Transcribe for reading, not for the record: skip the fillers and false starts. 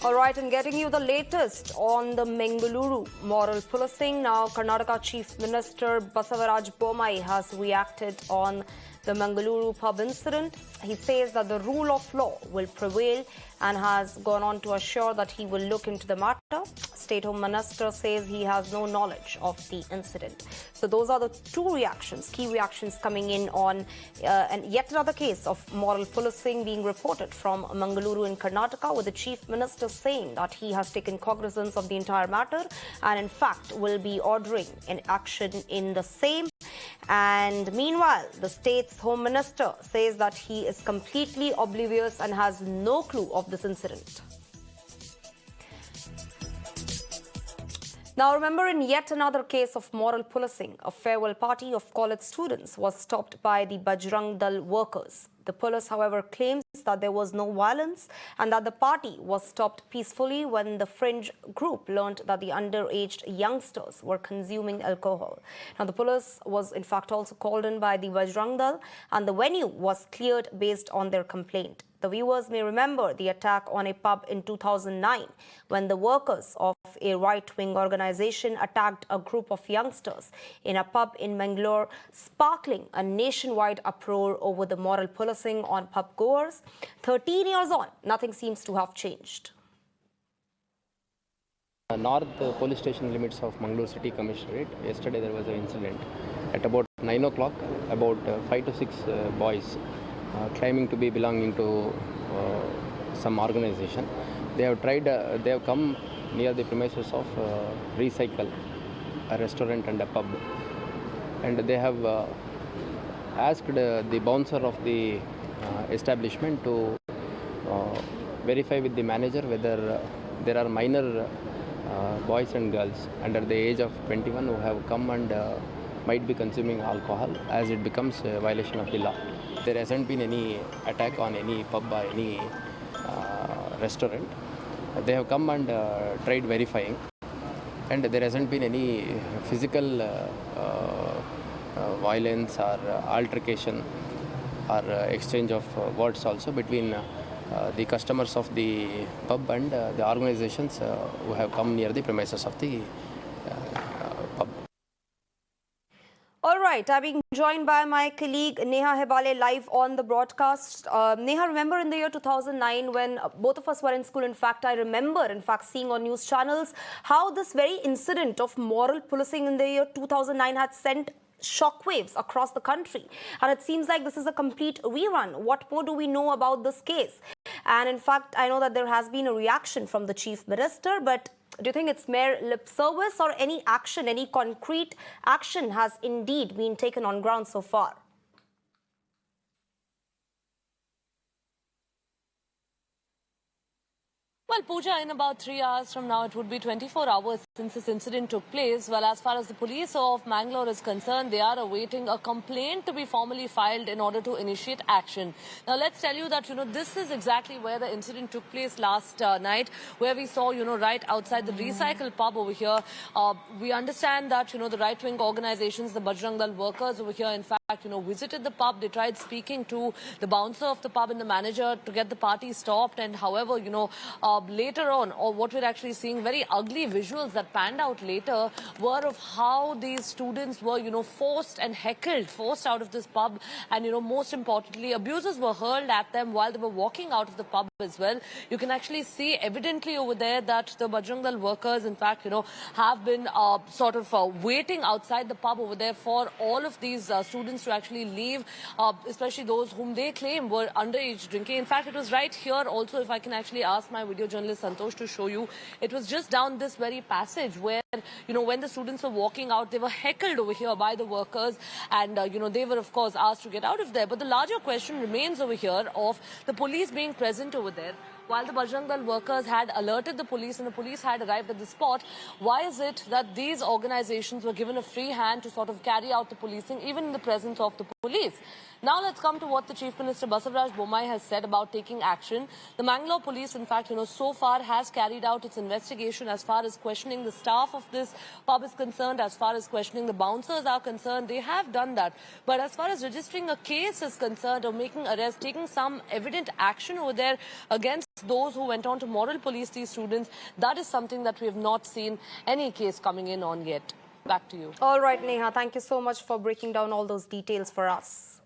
All right, and getting you the latest on the Mangaluru moral policing. Now, Karnataka Chief Minister Bommai has reacted on the Mangaluru pub incident. He says that the rule of law will prevail and has gone on to assure that he will look into the matter. State Home Minister says he has no knowledge of the incident. So those are the two reactions, key reactions coming in on and yet another case of moral policing being reported from Mangaluru in Karnataka, with the Chief Minister saying that he has taken cognizance of the entire matter and in fact will be ordering an action in the same. And meanwhile, the state's Home Minister says that he is completely oblivious and has no clue of this incident. Now, remember, in yet another case of moral policing, a farewell party of college students was stopped by the Bajrang Dal workers. The police, however, claims that there was no violence and that the party was stopped peacefully when the fringe group learned that the underage youngsters were consuming alcohol. Now, the police was in fact also called in by the Bajrang Dal, and the venue was cleared based on their complaint. The viewers may remember the attack on a pub in 2009 when the workers of a right-wing organization attacked a group of youngsters in a pub in Mangalore, sparkling a nationwide uproar over the moral policing on pub goers. 13 years on, nothing seems to have changed. North police station limits of Mangaluru City Commissionerate. Yesterday there was an incident at about 9 o'clock. About 5 to 6 boys claiming to be belonging to some organization. They have come near the premises of Recycle, a restaurant and a pub, and they have asked the bouncer of the establishment to verify with the manager whether there are minor boys and girls under the age of 21 who have come and might be consuming alcohol, as it becomes a violation of the law. There hasn't been any attack on any pub or any restaurant. They have come and tried verifying, and there hasn't been any physical violence or altercation or exchange of words also between the customers of the pub and the organizations who have come near the premises of the pub. All right, I'm being joined by my colleague Neha Hebale live on the broadcast. Neha, remember in the year 2009 when both of us were in school, in fact, I remember, seeing on news channels how this very incident of moral policing in the year 2009 had sent shockwaves across the country. And it seems like this is a complete rerun. What more do we know about this case? And in fact, I know that there has been a reaction from the Chief Minister, but do you think it's mere lip service or any action, any concrete action has indeed been taken on ground so far? Well, Pooja, in about 3 hours from now, it would be 24 hours since this incident took place. Well, as far as the police of Mangalore is concerned, they are awaiting a complaint to be formally filed in order to initiate action. Now, let's tell you that, this is exactly where the incident took place last night, where we saw, right outside the Recycle pub over here. We understand that, the right-wing organizations, the Bajrang Dal workers over here, in fact, visited the pub. They tried speaking to the bouncer of the pub and the manager to get the party stopped. And however, later on, or what we're actually seeing, very ugly visuals that panned out later were of how these students were, forced and heckled, forced out of this pub. And, most importantly, abuses were hurled at them while they were walking out of the pub as well. You can actually see evidently over there that the Bajrang Dal workers, in fact, have been waiting outside the pub over there for all of these students to actually leave, especially those whom they claim were underage drinking. In fact, it was right here also, if I can actually ask my video journalist Santosh to show you, it was just down this very passage where, when the students were walking out, they were heckled over here by the workers and, they were, of course, asked to get out of there. But the larger question remains over here of the police being present over there. While the Bajrang Dal workers had alerted the police and the police had arrived at the spot, why is it that these organizations were given a free hand to carry out the policing, even in the presence of the police? police. Now let's come to what the Chief Minister Basavaraj Bommai has said about taking action. The Mangalore police, in fact, so far has carried out its investigation as far as questioning the staff of this pub is concerned, as far as questioning the bouncers are concerned. They have done that. But as far as registering a case is concerned or making arrest, taking some evident action over there against those who went on to moral police these students, that is something that we have not seen any case coming in on yet. Back to you. All right, Neha, thank you so much for breaking down all those details for us.